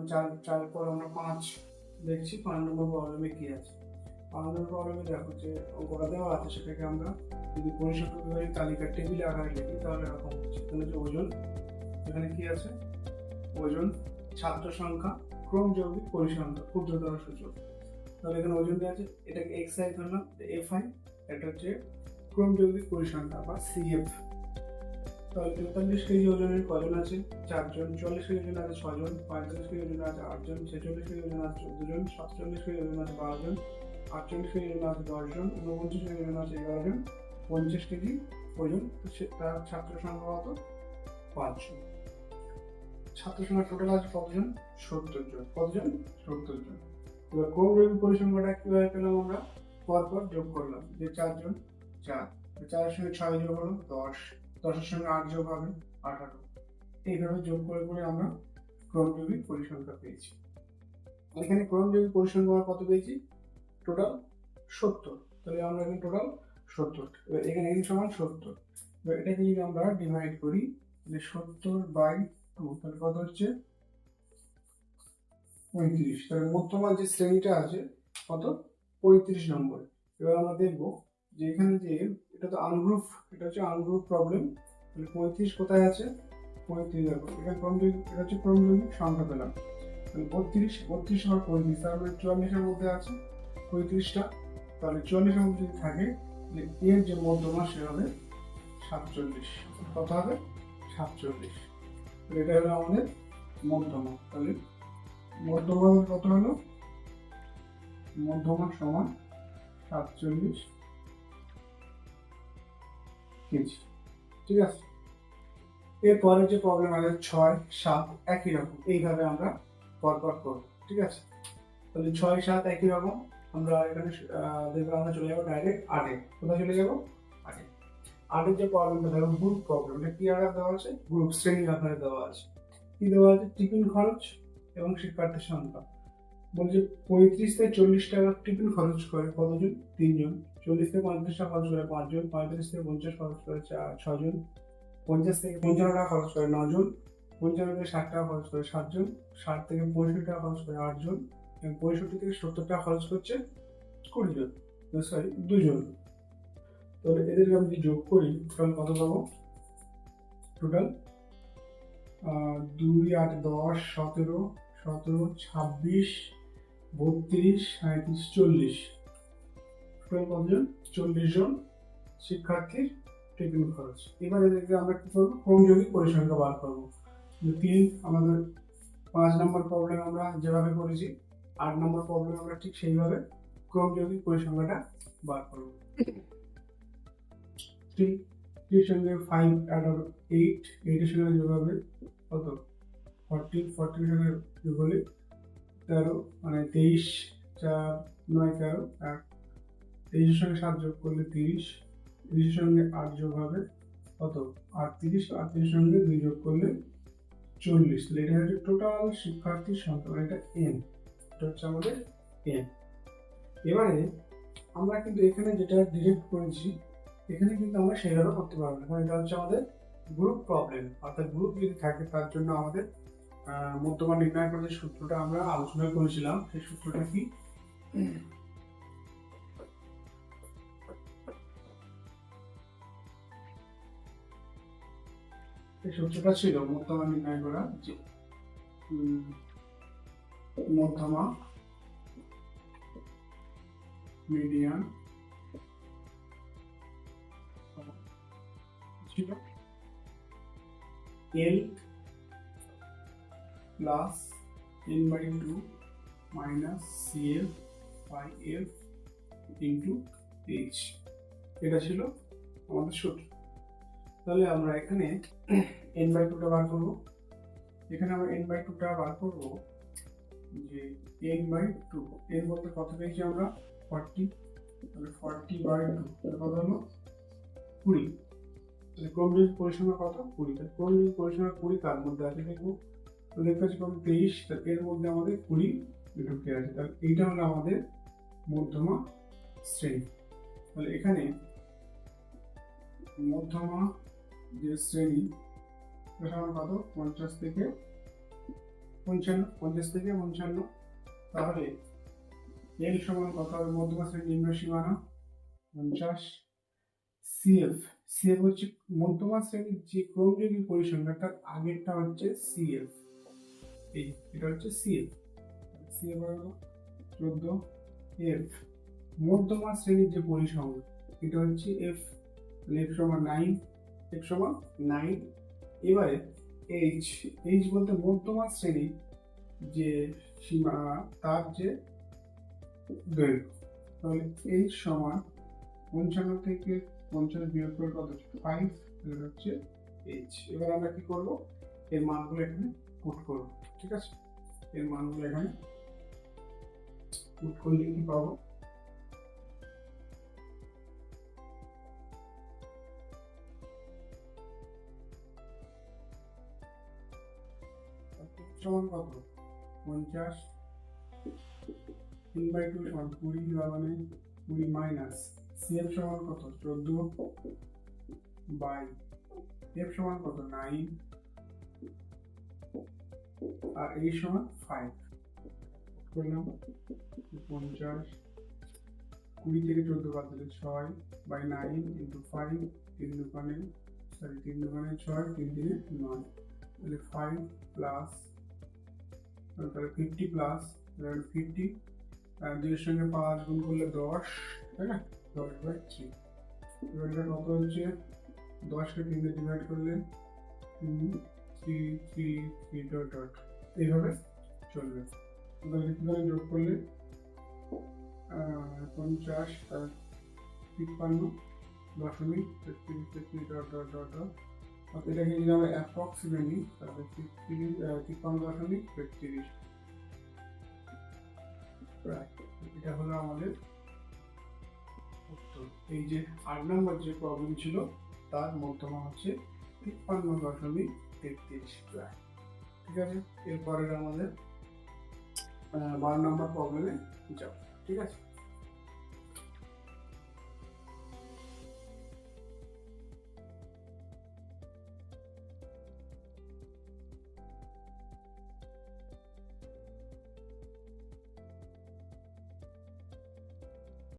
চার চার পর আমরা 5 দেখছি। 5 নম্বর প্রবলেমে কি আছে? 5 নম্বর প্রবলেমে দেখো যে অঙ্কটা দেওয়া আছে, সেটাকে আমরা যদি পরিসংখ্যান বিভাগের তালিকা টেবিল আকারে লিখি তাহলে এরকম হচ্ছে। এখানে যে ওজন, এখানে কি আছে? ওজন, ছাত্র সংখ্যা, ক্রম যৌগিক পরিসংখ্যা, ক্ষুদ্রতর সূচক। তাহলে এখানে ওজন দেওয়া আছে, এটাকে xi ধরলাম, fi, এটা হচ্ছে ক্রম যৌগিক পরিসংখ্যা বা cf। তাহলে 43 কেজি ওজনের কজন আছে? 4 জন। 44 কেজি ওজনের আছে 6 জন। 45 কেজি ওজনের আছে 8 জন। 46 কেজি ওজনের আছে 14 জন। 47 কেজি ওজনের আছে 12 জন। 48 কেজি ওজনের আছে 10 জন। 49 কেজি ওজনের আছে 11 জন। 50 কেজি ওজন, তার ছাত্র সংখ্যা কত? 5 জন। ছাত্র সংখ্যা টোটাল আছে কতজন? 70 জন। কতজন? 70 জন। এবার ক্রম যৌগিক পরিসংখ্যাটা কিভাবে পেলাম? আমরা পরপর যোগ করলাম, যে 4 জন 4, 4 এর সঙ্গে 6 যোগ হলো 10, 10 এর সঙ্গে 8 যোগ হবে 18। এইভাবে যোগ করে করে আমরা ক্রম যৌগিক পরিসংখ্যা পেয়েছি। এখানে ক্রম যৌগিক পরিসংখ্যা কত পেয়েছি? টোটাল 70। তাহলে আমরা এখানে টোটাল 70। এবার এখানে n সমান 70। এবার এটাকে যদি আমরা ডিভাইড করি, যে 70/2, তাহলে কত হচ্ছে? 35। তাহলে মধ্যমা যে শ্রেণীটা আছে কত? 35 নম্বর। এবার আমরা দেখবো যে এখানে যে এটা তো আনগ্রুপ, এটা হচ্ছে আনগ্রুপ প্রবলেম। তাহলে 35 কোথায় আছে? 35 দেখো, এটা এটা হচ্ছে ক্রম যৌগিক সংখ্যা পেলাম। তাহলে 32 আর 35, তার মানে 44 এর মধ্যে আছে 35টা। তাহলে 44 এর মধ্যে যদি থাকে, তাহলে এর যে মধ্যমা সে হবে 47। কত হবে? 47। এটা হলো আমাদের মধ্যমা। তাহলে মধ্যমা কত হলো? মধ্যমা সমান 47 কেজি। ঠিক আছে। এরপরে যে প্রবলেম আছে 6, 7 একই রকম, এইভাবে আমরা পরপর করব। ঠিক আছে। তাহলে 6, 7 একই রকম। আমরা এখানে দেখবো, আমরা চলে যাবো ডাইরেক্ট 8-এ। কোথায় চলে যাবো? 8-এ। 8-এর যে প্রবলেমটা দেখো, গ্রুপ প্রবলেম। এটা কি আকারে দেওয়া আছে? গ্রুপ, শ্রেণী আকারে দেওয়া আছে। কি দেওয়া আছে? টিফিন খরচ এবং শিক্ষার্থীর সংখ্যা। বলছে 35 থেকে 40 টাকা টিফিন খরচ করে কতজন? 3 জন। 40 থেকে 35 টাকা খরচ করে 5 জন। 35 থেকে 50 খরচ করে 6 জন। 50 থেকে 55 টাকা খরচ করে 9 জন। 55 থেকে 60 টাকা খরচ করে 7 জন। 60 থেকে 65 টাকা খরচ করে 8 জন। এবং 65 থেকে 70 টাকা খরচ করছে 20 জন, সরি 2 জন। তাহলে এদেরকে আমি যদি যোগ করি, টোটাল কত পাবো? টোটাল 2, 8, 10, 17, 26, 32, 37, 40। টোটাল কতজন? 40 জন শিক্ষার্থীর টিফিন খরচ। এবার এদেরকে আমরা কি করবো? ক্রম যৌগিক পরিসংখ্যা বার করবো। 3 আমাদের 5 নম্বর প্রবলেম আমরা যেভাবে করেছি, 8 নম্বর প্রবলেম আমরা ঠিক সেইভাবে ক্রম যৌগিক পরিসংখ্যাটা বার করবো। 3 এর সঙ্গে 5 অ্যাড হবে 8, 8 এর সঙ্গে যোগ হবে কত? 40, 40 এর সঙ্গে যোগ হলে 13, মানে 23, 4, 9, 13, 8। 23 এর সঙ্গে 7 যোগ করলে 30, 30 এর সঙ্গে 8 যোগ হবে কত? 38, 38 এর সঙ্গে 2 যোগ করলে 40। তাহলে এটা হচ্ছে টোটাল শিক্ষার্থীর সংখ্যা, মানে এটা n। এটা হচ্ছে আমাদের n। এবারে আমরা কিন্তু এখানে যেটা ডিরেক্ট করেছি, এখানে কিন্তু আমরা সেইভাবে করতে পারবো না, কারণ এটা হচ্ছে আমাদের গ্রুপ প্রবলেম। অর্থাৎ গ্রুপ যদি থাকে, তার জন্য আমাদের মধ্যমা নির্ণয় করার যে সূত্রটা আমরা আলোচনা করেছিলাম, সেই সূত্রটা কি? এই সূত্রটা ছিল মধ্যমা নির্ণয় করা, যে মধ্যমা, মিডিয়ান ছিল L plus n/2 minus CF by F into H। এটা ছিল আমাদের সূত্র। তাহলে আমরা এখানে n/2টা বার করবো। এখানে আমরা n/2টা বার করবো, যে n/2, এর মধ্যে কত পেয়েছি আমরা? 40। তাহলে 40/2 কত হলো? 20। তাহলে ক্রম যৌগিক পরিসংখ্যা কত? 20। তাহলে ক্রম যৌগিক পরিসংখ্যা 20 কার মধ্যে আছে দেখবো। তো দেখতে পাচ্ছি কত? 23। তাহলে এর মধ্যে আমাদের 20 ঢুকে আছে। তাহলে এইটা হলো আমাদের মধ্যমা শ্রেণী। তাহলে এখানে মধ্যমা যে শ্রেণী, এটা কত? 50 থেকে 50 থেকে 55, তাহলে এল সমান কত হবে? মধ্যমা শ্রেণীর নিম্ন সীমানা 50। সিএফ, সিএফ হচ্ছে মধ্যমা শ্রেণীর যে ক্রমযোগী পরিসংখ্যান, তার আগেরটা হচ্ছে সিএফ। এই এটা হচ্ছে সিএফ। সিএফ হলো 14। এফ মধ্যমা শ্রেণীর যে পরিসংখ্যান, এটা হচ্ছে এফ। এফ সমান 9, এফ সমান 9। এবারে এইচ, এইচ বলতে মধ্যমা শ্রেণীর যে সীমা, তার যে দৈর্ঘ্য, তাহলে এইচ সমান 55 থেকে 50 বিয়োগ করে কত হচ্ছে? 5, এটা হচ্ছে এইচ। এবার আমরা কি করব? এর মানগুলো এখানে পুট করব, ঠিক আছে? এর মানগুলো এখানে পুট করলে কি পাবো? সমান কত? 50, 3/2 সমান 20, মানে 20 মাইনাস সিএফ সমান কত? 14 বাই এফ সমান কত? 9, আর এই সমান 5 করলাম। 50, 20 থেকে 14 বাদ দিলে 6 বাই 9 ইন্টু 5, 3 দোকানে 6, 3 দিনে 9, তাহলে 5 প্লাস, তাহলে 50 প্লাস 50, 2 এর সঙ্গে 5 গুণ করলে 10, তাই না? 10/3। এবার এটা কত হচ্ছে? 10 কে 3 দিয়ে ডিভাইড করলে 3 3 3 ডট ডট, এইভাবে চলবে। তাহলে কিভাবে যোগ করলে 50 53.33 ডট ডট ডট ডট, এটাকে যদি আমরা অ্যাপ্রক্সিমেট নিই তাহলে 53.33। এটা হলো আমাদের উত্তর। এই যে 8 নম্বর যে প্রবলেম ছিল, তার মধ্যমা হচ্ছে 53.33। ঠিক আছে, এরপরে আমাদের 12 নম্বর প্রবলেমে যাব। ঠিক আছে।